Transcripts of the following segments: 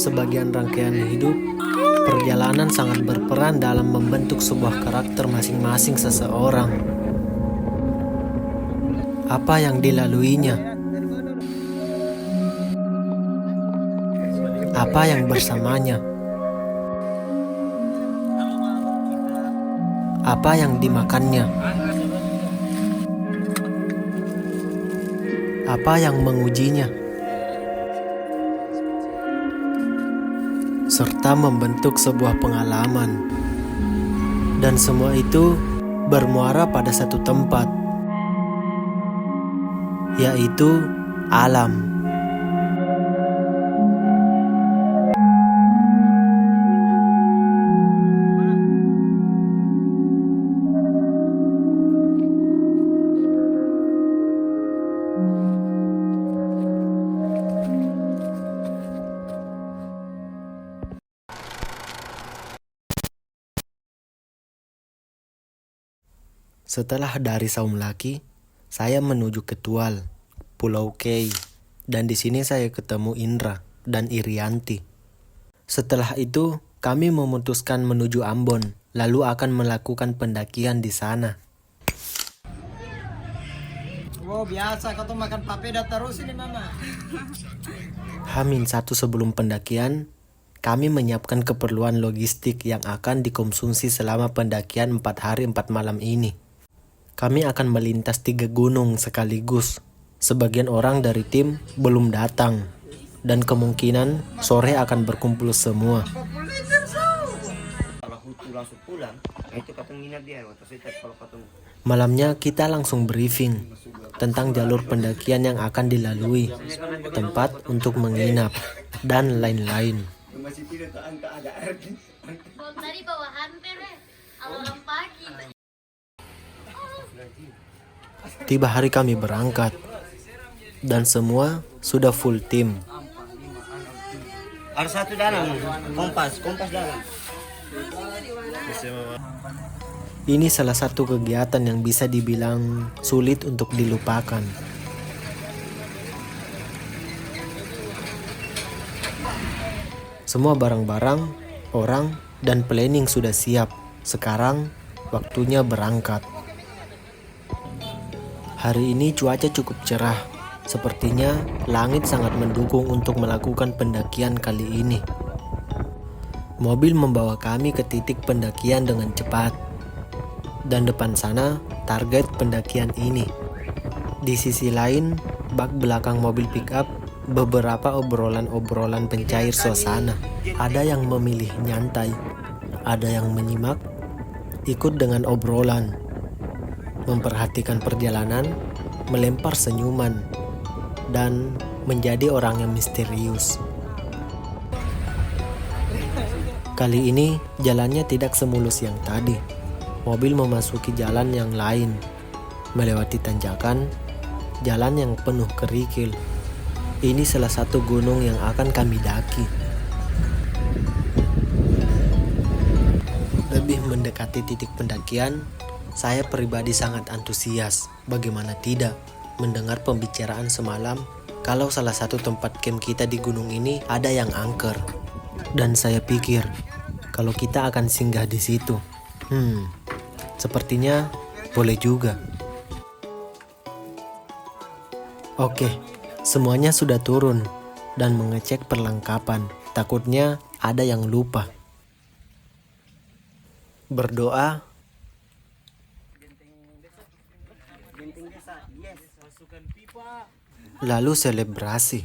sebagian rangkaian hidup, perjalanan sangat berperan dalam membentuk sebuah karakter masing-masing seseorang. Apa yang dilaluinya? Apa yang bersamanya? Apa yang dimakannya? Apa yang mengujinya? Serta membentuk sebuah pengalaman. Dan semua itu bermuara pada satu tempat, yaitu alam. Setelah dari Saum Laki, saya menuju ke Tual, Pulau Kei, dan di sini saya ketemu Indra dan Irianti. Setelah itu, kami memutuskan menuju Ambon, lalu akan melakukan pendakian di sana. Wow, biasa kau tuh makan papeda terus ini mama. H-1 sebelum pendakian, kami menyiapkan keperluan logistik yang akan dikonsumsi selama pendakian 4 hari 4 malam ini. Kami akan melintas 3 gunung sekaligus. Sebagian orang dari tim belum datang, dan kemungkinan sore akan berkumpul semua. Kalau Hutu langsung pulang, itu katong nginap dia. Malamnya kita langsung briefing tentang jalur pendakian yang akan dilalui, tempat untuk menginap, dan lain-lain. Tadi bawa hampir awal pagi. Tiba hari kami berangkat, dan semua sudah full tim. Ada satu dalam, kompas dalam. Ini salah satu kegiatan yang bisa dibilang sulit untuk dilupakan. Semua barang-barang, orang, dan planning sudah siap. Sekarang waktunya berangkat. Hari ini cuaca cukup cerah. Sepertinya langit sangat mendukung untuk melakukan pendakian kali ini. Mobil membawa kami ke titik pendakian dengan cepat. Dan depan sana target pendakian ini. Di sisi lain, bak belakang mobil pickup, beberapa obrolan-obrolan pencair suasana. Ada yang memilih nyantai, ada yang menyimak, ikut dengan obrolan, memperhatikan perjalanan, melempar senyuman, dan menjadi orang yang misterius. Kali ini jalannya tidak semulus yang tadi. Mobil memasuki jalan yang lain, melewati tanjakan, jalan yang penuh kerikil. Ini salah satu gunung yang akan kami daki. Lebih mendekati titik pendakian, saya pribadi sangat antusias. Bagaimana tidak mendengar pembicaraan semalam kalau salah satu tempat camp kita di gunung ini ada yang angker. Dan saya pikir kalau kita akan singgah di situ. Sepertinya boleh juga. Oke, semuanya sudah turun dan mengecek perlengkapan. Takutnya ada yang lupa. Berdoa, lalu selebrasi.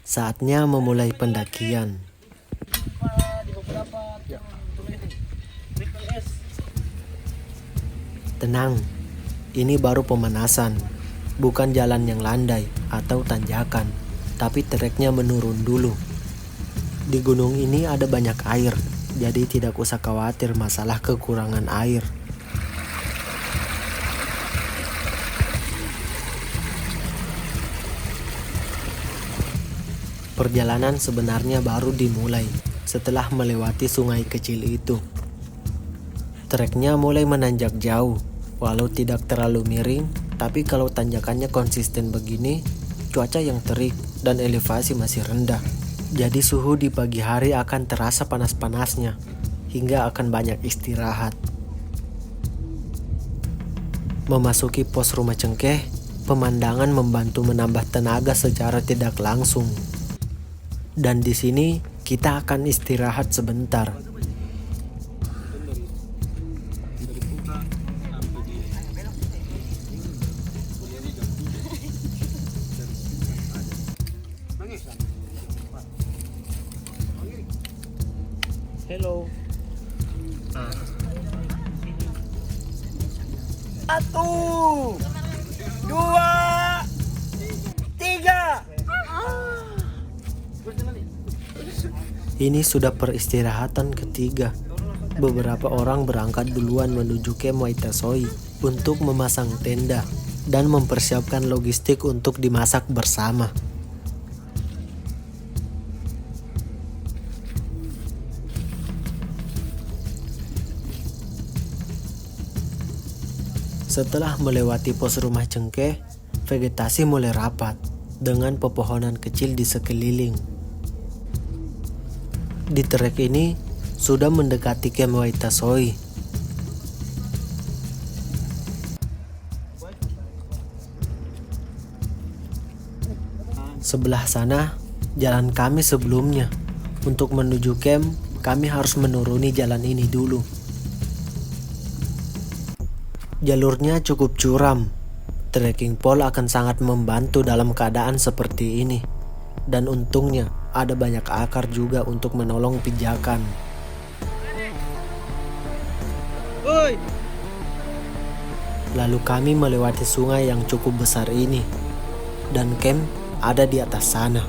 Saatnya memulai pendakian. Tenang, ini baru pemanasan, bukan jalan yang landai atau tanjakan, tapi treknya menurun dulu. Di gunung ini ada banyak air, jadi tidak usah khawatir masalah kekurangan air. Perjalanan sebenarnya baru dimulai setelah melewati sungai kecil itu. Treknya mulai menanjak jauh, walau tidak terlalu miring, Tapi kalau tanjakannya konsisten begini, cuaca yang terik dan elevasi masih rendah. Jadi suhu di pagi hari akan terasa panas-panasnya, hingga akan banyak istirahat. Memasuki pos rumah cengkeh, pemandangan membantu menambah tenaga secara tidak langsung. Dan di sini kita akan istirahat sebentar. Hello. Satu, dua, tiga. Ini sudah peristirahatan ketiga. Beberapa orang berangkat duluan menuju Camp Waitasoi untuk memasang tenda dan mempersiapkan logistik untuk dimasak bersama. Setelah melewati pos rumah cengkeh, vegetasi mulai rapat dengan pepohonan kecil di sekeliling. Di trek ini sudah mendekati Camp Waitasoi. Sebelah sana jalan kami sebelumnya. Untuk menuju camp, kami harus menuruni jalan ini dulu. Jalurnya cukup curam. Trekking pole akan sangat membantu dalam keadaan seperti ini. Dan untungnya ada banyak akar juga untuk menolong pijakan. Lalu kami melewati sungai yang cukup besar ini. Dan camp ada di atas sana.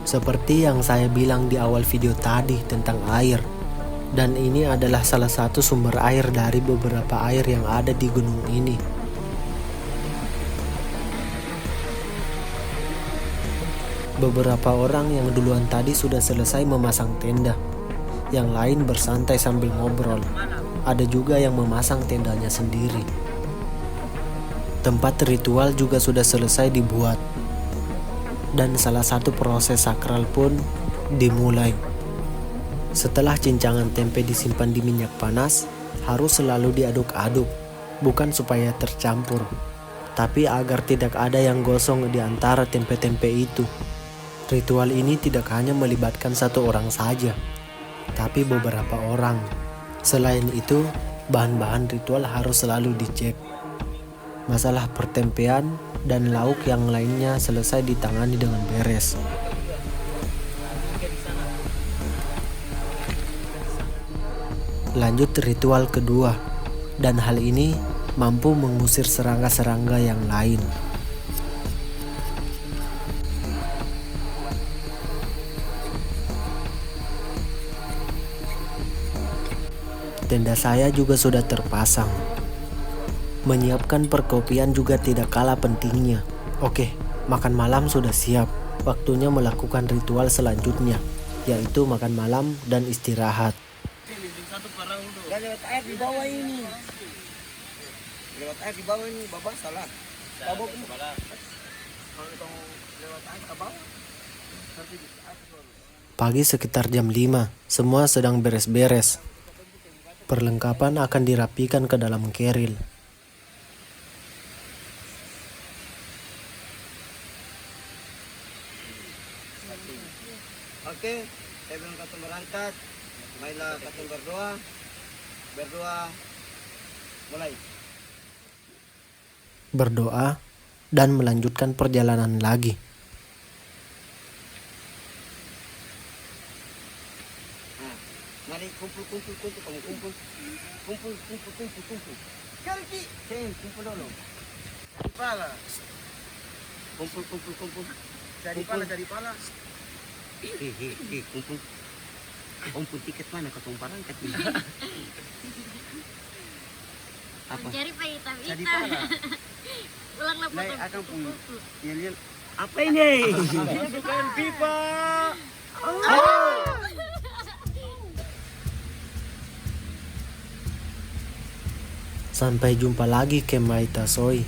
Seperti yang saya bilang di awal video tadi tentang air. Dan ini adalah salah satu sumber air dari beberapa air yang ada di gunung ini. Beberapa orang yang duluan tadi sudah selesai memasang tenda. Yang lain bersantai sambil ngobrol. Ada juga yang memasang tendanya sendiri. Tempat ritual juga sudah selesai dibuat. Dan salah satu proses sakral pun dimulai. Setelah cincangan tempe disimpan di minyak panas, harus selalu diaduk-aduk, bukan supaya tercampur, tapi agar tidak ada yang gosong di antara tempe-tempe itu. Ritual ini tidak hanya melibatkan satu orang saja, tapi beberapa orang. Selain itu, bahan-bahan ritual harus selalu dicek. Masalah pertempean dan lauk yang lainnya selesai ditangani dengan beres. Lanjut ritual kedua, dan hal ini mampu mengusir serangga-serangga yang lain. Tenda saya juga sudah terpasang. Menyiapkan perkopian juga tidak kalah pentingnya. Oke, makan malam sudah siap. Waktunya melakukan ritual selanjutnya, yaitu makan malam dan istirahat. Dan lewat air di bawah ini. Lewat air di bawah ini, Bapak salah. Bapak kalau lewat air ke bawah. Pagi sekitar jam 5, semua sedang beres-beres. Perlengkapan akan dirapikan ke dalam keril. Oke, saya bilang katong berangkat. Marilah katong berdoa. Berdoa mulai. Berdoa dan melanjutkan perjalanan lagi. Mari kumpul kamu kumpul. Kumpul. Kalki, kumpul dulu. Cari pala. Kumpul. Cari pala. Kumpul. Kumpul tiket mana katong berangkat ini? Apa? Mencari hitam-hitam. Cari pala. Ulanglah Lai potong akan punya. kupu-kupu. Lihat. Apa ini? Bukan pipa. Sampai jumpa lagi Camp Waitasoi.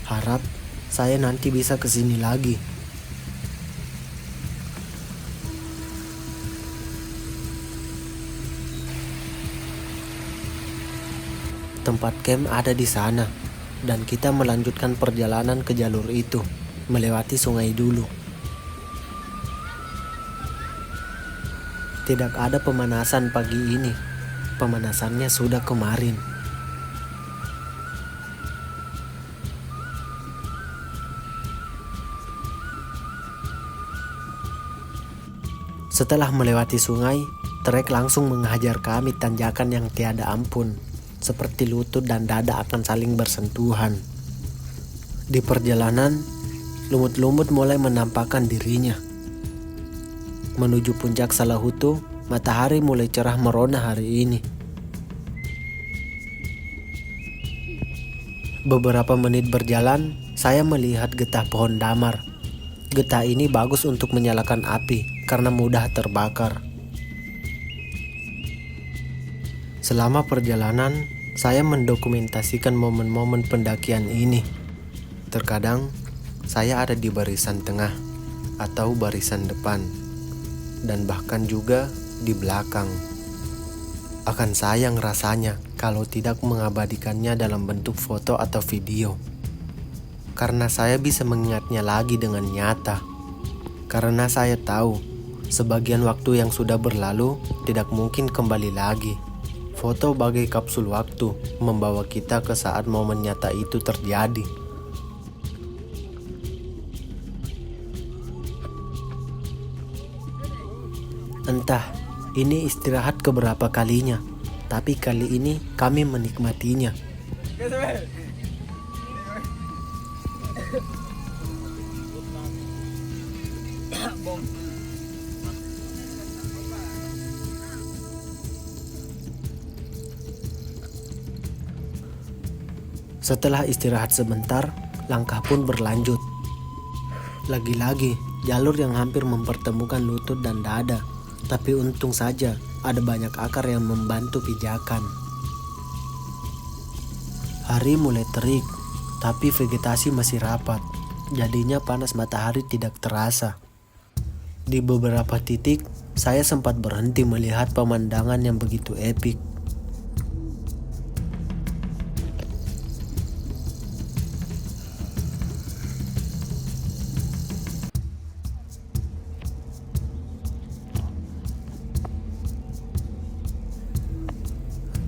Harap saya nanti bisa kesini lagi. Tempat camp ada di sana, dan kita melanjutkan perjalanan ke jalur itu, melewati sungai dulu. Tidak ada pemanasan pagi ini, pemanasannya sudah kemarin. Setelah melewati sungai, trek langsung menghajar kami tanjakan yang tiada ampun. Seperti lutut dan dada akan saling bersentuhan. Di perjalanan, lumut-lumut mulai menampakkan dirinya. Menuju puncak Salahutu, matahari mulai cerah merona hari ini. Beberapa menit berjalan, saya melihat getah pohon damar. Getah ini bagus untuk menyalakan api karena mudah terbakar. Selama perjalanan, saya mendokumentasikan momen-momen pendakian ini. Terkadang, saya ada di barisan tengah atau barisan depan, dan bahkan juga di belakang. Akan sayang rasanya kalau tidak mengabadikannya dalam bentuk foto atau video. Karena saya bisa mengingatnya lagi dengan nyata. Karena saya tahu, sebagian waktu yang sudah berlalu tidak mungkin kembali lagi. Foto bagai kapsul waktu membawa kita ke saat momen nyata itu terjadi. Entah ini istirahat keberapa kalinya, tapi kali ini kami menikmatinya. Setelah istirahat sebentar, langkah pun berlanjut. Lagi-lagi, jalur yang hampir mempertemukan lutut dan dada. Tapi untung saja, ada banyak akar yang membantu pijakan. Hari mulai terik, tapi vegetasi masih rapat. Jadinya panas matahari tidak terasa. Di beberapa titik, saya sempat berhenti melihat pemandangan yang begitu epik.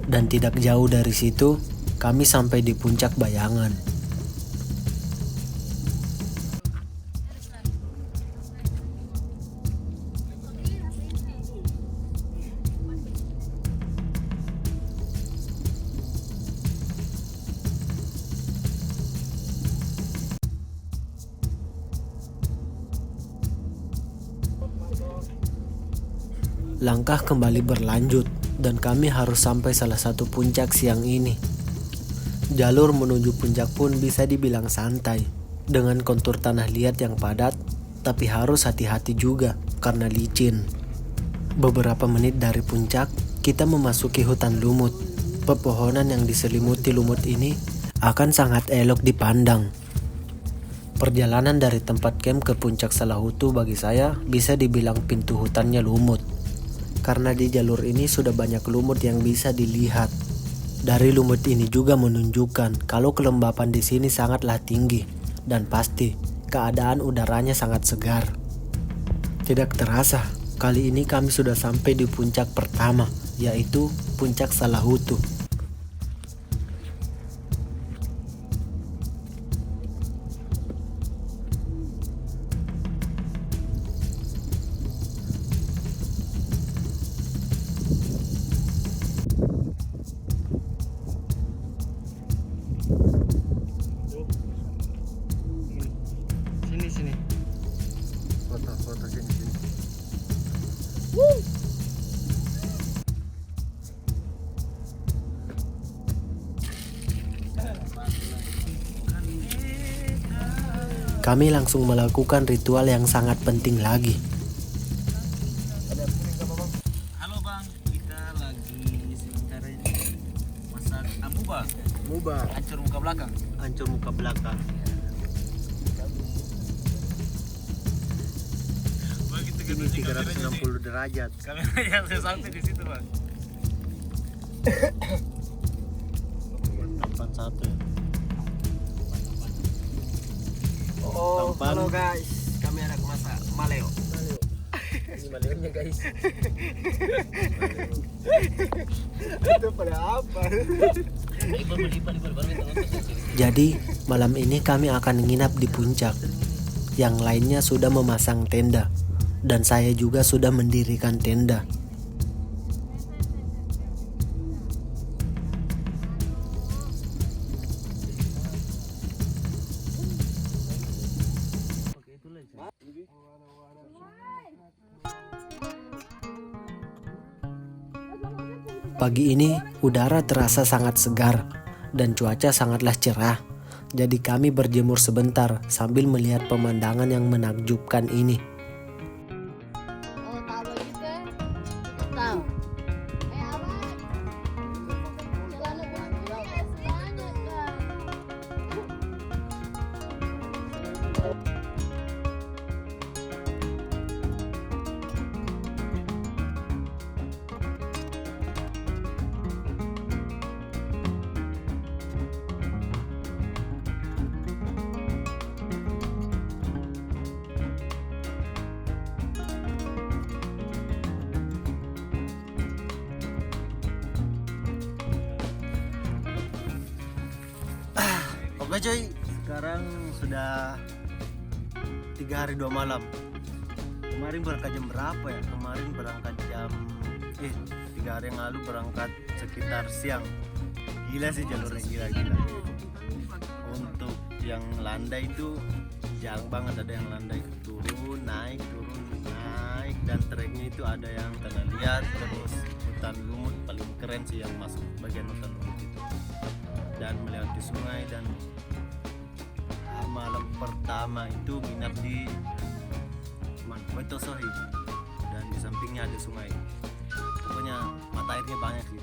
Dan tidak jauh dari situ, kami sampai di puncak Bayangan. Langkah kembali berlanjut, dan kami harus sampai salah satu puncak siang ini. Jalur menuju puncak pun bisa dibilang santai, dengan kontur tanah liat yang padat, tapi harus hati-hati juga karena licin. Beberapa menit dari puncak, kita memasuki hutan lumut. Pepohonan yang diselimuti lumut ini akan sangat elok dipandang. Perjalanan dari tempat camp ke puncak Salahutu bagi saya bisa dibilang pintu hutannya lumut. Karena di jalur ini sudah banyak lumut yang bisa dilihat. Dari lumut ini juga menunjukkan kalau kelembapan di sini sangatlah tinggi dan pasti keadaan udaranya sangat segar. Tidak terasa, kali ini kami sudah sampai di puncak pertama, yaitu puncak Salahutu. Sini. Foto sini. Kami langsung melakukan ritual yang sangat penting lagi. Halo bang, kita lagi sementara ini masak amuba. Mubah, Hancur muka belakang. hancur muka belakang. ini 360 derajat. Kamera yang saya sampai di situ, Bang. Tampan satu ya. Oh, Tampan. halo guys. Kami anak masak maleo. Ini maleonya guys. Itu pada apa? Jadi malam ini kami akan menginap di puncak. Yang lainnya sudah memasang tenda. Dan saya juga sudah mendirikan tenda. Pagi ini udara terasa sangat segar dan cuaca sangatlah cerah. Jadi kami berjemur sebentar sambil melihat pemandangan yang menakjubkan ini. Oh, tahu juga. Tahu. Apa? Celana bulan es banyak kan. Oke coy, sekarang sudah 3 hari 2 malam. Kemarin berangkat jam berapa ya? Kemarin berangkat jam 3 hari yang lalu berangkat sekitar siang. Gila sih jalurnya, gila. Untuk yang landai itu jarang banget ada yang landai, turun naik dan treknya itu ada yang tanah liat, terus hutan lumut paling keren sih yang masuk bagian hutan lumut itu, dan melewati sungai. Dan malam pertama itu nginap di Mantoi dan di sampingnya ada sungai. Pokoknya mata airnya banyak sih.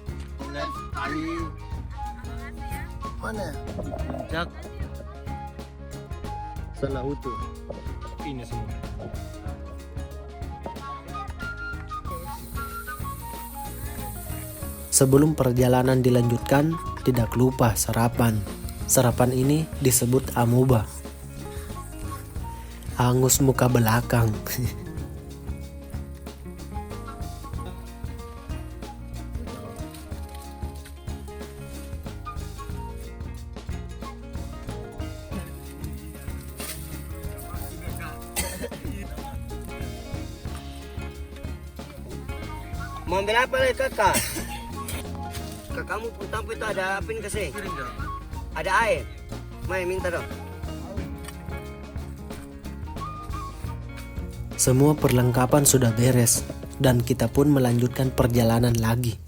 Dan di mana? Puncak Salahutu. Ini semua. Sebelum perjalanan dilanjutkan, tidak lupa sarapan. Sarapan ini disebut amuba. Angus muka belakang. Mau ambil apa nih kakak? Kakakmu pun tampu itu ada apa ini kasih? Ada air. Mai minta dong. Semua perlengkapan sudah beres dan kita pun melanjutkan perjalanan lagi.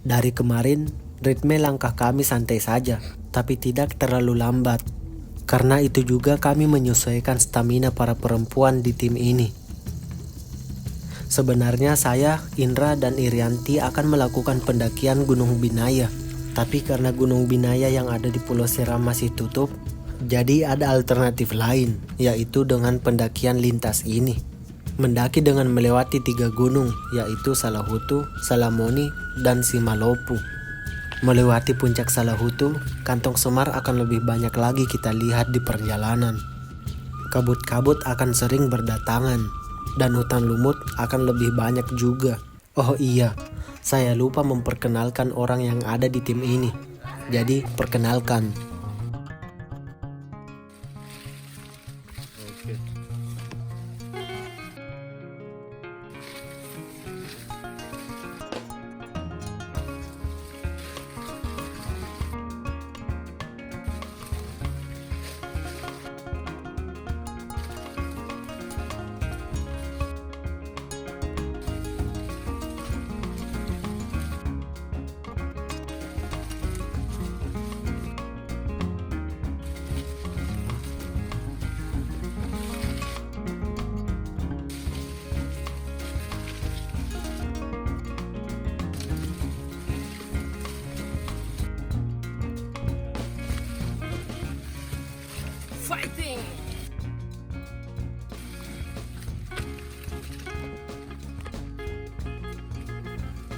Dari kemarin, ritme langkah kami santai saja, tapi tidak terlalu lambat. Karena itu juga kami menyesuaikan stamina para perempuan di tim ini. Sebenarnya saya, Indra, dan Irianti akan melakukan pendakian Gunung Binaya. Tapi karena Gunung Binaya yang ada di Pulau Seram masih tutup, jadi ada alternatif lain, yaitu dengan pendakian lintas ini. Mendaki dengan melewati 3 gunung, yaitu Salahutu, Salamoni, dan Simalopu. Melewati puncak Salahutu, kantong semar akan lebih banyak lagi kita lihat di perjalanan. Kabut-kabut akan sering berdatangan, dan hutan lumut akan lebih banyak juga. Oh iya, saya lupa memperkenalkan orang yang ada di tim ini. Jadi, perkenalkan.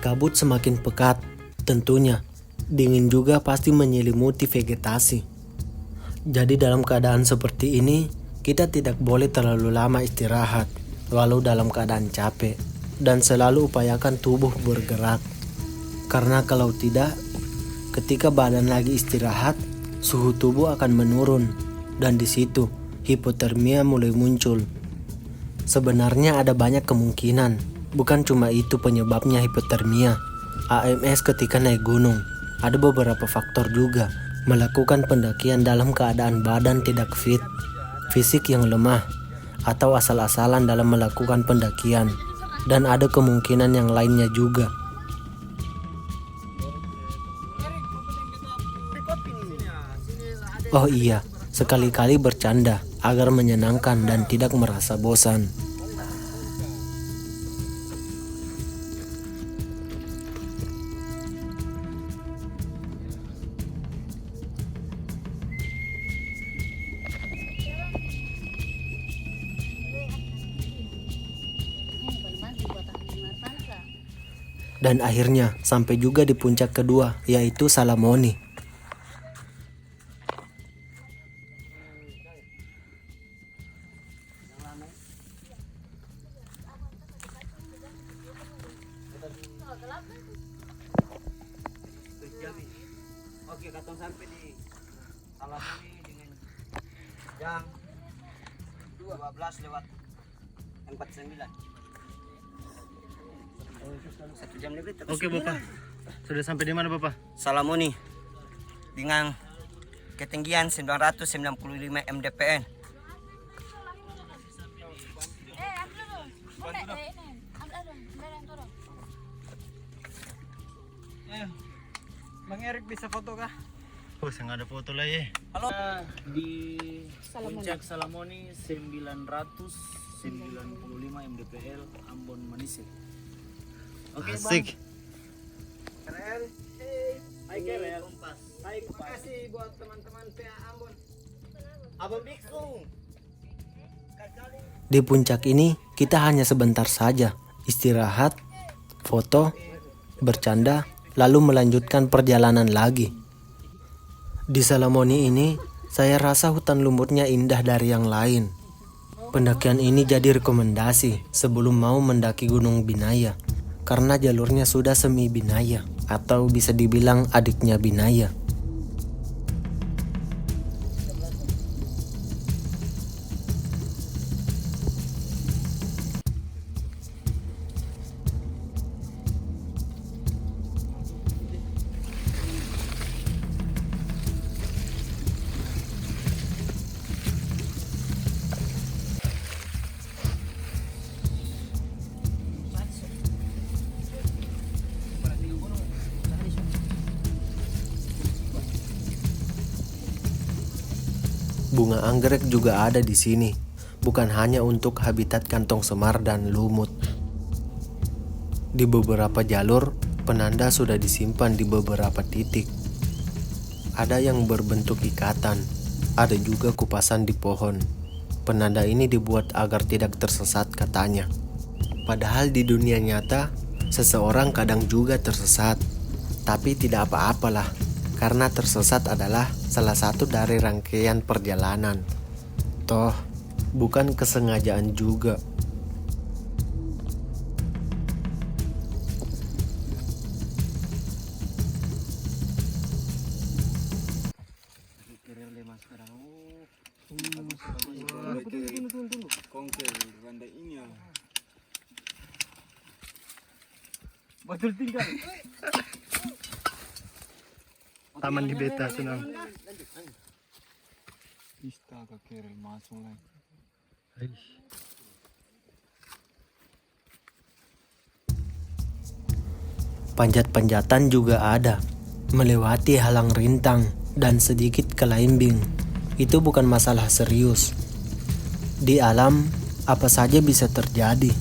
Kabut semakin pekat, tentunya. Dingin juga pasti menyelimuti vegetasi. Jadi dalam keadaan seperti ini, kita tidak boleh terlalu lama istirahat, walau dalam keadaan capek. Dan selalu upayakan tubuh bergerak. Karena kalau tidak, ketika badan lagi istirahat, suhu tubuh akan menurun. Dan di situ, hipotermia mulai muncul. Sebenarnya ada banyak kemungkinan, bukan cuma itu penyebabnya hipotermia. AMS ketika naik gunung, ada beberapa faktor juga. Melakukan pendakian dalam keadaan badan tidak fit, fisik yang lemah, atau asal-asalan dalam melakukan pendakian. Dan ada kemungkinan yang lainnya juga. Oh iya, sekali-kali bercanda agar menyenangkan dan tidak merasa bosan. Dan akhirnya sampai juga di puncak kedua, yaitu Salamoni. Oke, katong sampai di Salamoni dengan jam 12:49. 1 jam lebih. Oke Bapak, sudah sampai di mana Bapak? Salamoni dengan ketinggian 995 mdpl. Bang Erik bisa foto kah? Oh, saya nggak ada foto lah ya. Halo. Di puncak Salamoni 995 mdpl Ambon Manise. Oke, Asik. Kerel. Hai Kerel. Hai, terima kasih buat teman-teman PA Ambon. Abang Biksu. Di puncak ini kita hanya sebentar saja istirahat, foto, bercanda, lalu melanjutkan perjalanan lagi. Di Salamoni ini saya rasa hutan lumutnya indah dari yang lain. Pendakian ini jadi rekomendasi sebelum mau mendaki Gunung Binaya, karena jalurnya sudah semi Binaya atau bisa dibilang adiknya Binaya. Bunga anggrek juga ada di sini, bukan hanya untuk habitat kantong semar dan lumut. Di beberapa jalur, penanda sudah disimpan di beberapa titik. Ada yang berbentuk ikatan, ada juga kupasan di pohon. Penanda ini dibuat agar tidak tersesat katanya. Padahal di dunia nyata, seseorang kadang juga tersesat. Tapi tidak apa-apalah, karena tersesat adalah salah satu dari rangkaian perjalanan. Toh, bukan kesengajaan juga. Betul tinggal. Taman di Beta Senang. Pista ke Kerel masuk lagi. Panjat-panjatan juga ada, melewati halang rintang dan sedikit kelaimbing. Itu bukan masalah serius. Di alam, apa saja bisa terjadi.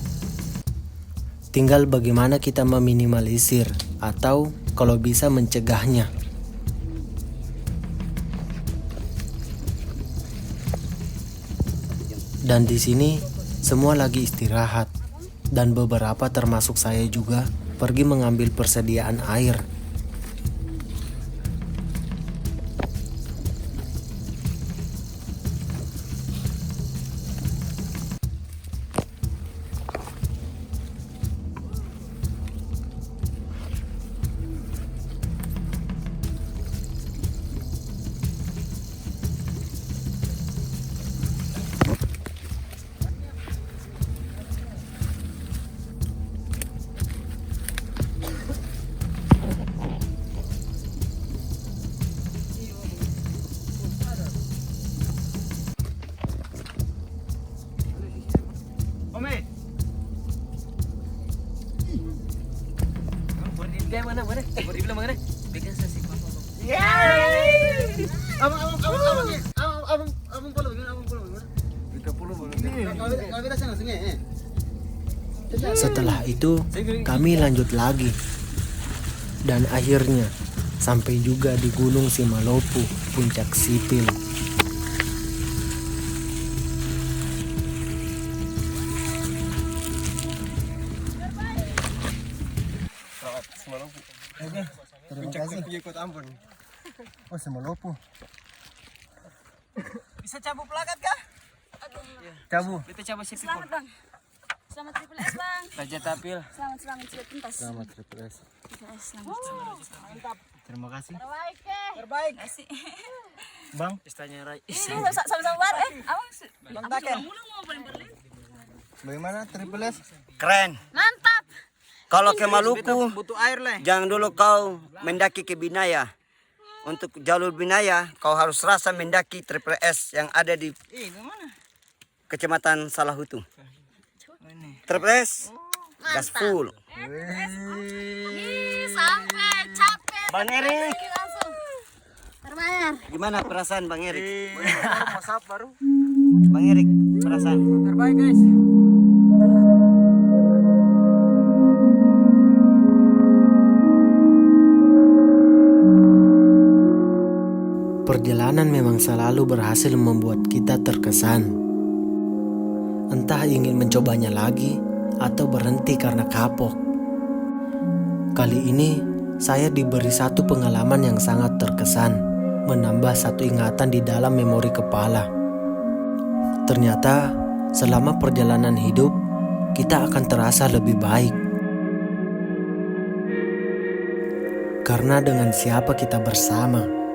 Tinggal bagaimana kita meminimalisir atau kalau bisa mencegahnya. Dan di sini semua lagi istirahat dan beberapa termasuk saya juga pergi mengambil persediaan air. Ome. Berdiri mana? Berdiri mana? Bikin sesi apa? Abang polo gimana? Kita polo bagaimana? Setelah itu kami lanjut lagi. Dan akhirnya sampai juga di Gunung Simalopu, Puncak Sipil. Puncak pergi Kota Ambon. Oh, Simalopu. Bisa cabut plakat kah? Cabu. Kita cabut sipil. Selamat bang. Selamat Triple S bang. Raja Tapil. Selamat sudah tuntas. Selamat Triple S. Triple S selamat. Terima kasih. Terbaik eh. Terbaik. Kasih. Bang, Istanya Rai. Sama-sama bar. Abang. Bang Taken. Mulung mau paling berlin. bagaimana Triple S? Keren. Mantap. Kalau ke Maluku butuh air lah. Jangan dulu kau mendaki ke Binaya. Untuk jalur Binaya kau harus rasa mendaki Triple S yang ada di Kecamatan Salahutu. Triple S gas full. Sampai capek. Bang Erik, Langsung. Terbayar. gimana perasaan Bang Erik? Baru. Bang Erik, perasaan? Terbaik guys. Perjalanan memang selalu berhasil membuat kita terkesan. Entah ingin mencobanya lagi atau berhenti karena kapok. Kali ini saya diberi satu pengalaman yang sangat terkesan, menambah satu ingatan di dalam memori kepala. Ternyata selama perjalanan hidup kita akan terasa lebih baik. Karena dengan siapa kita bersama.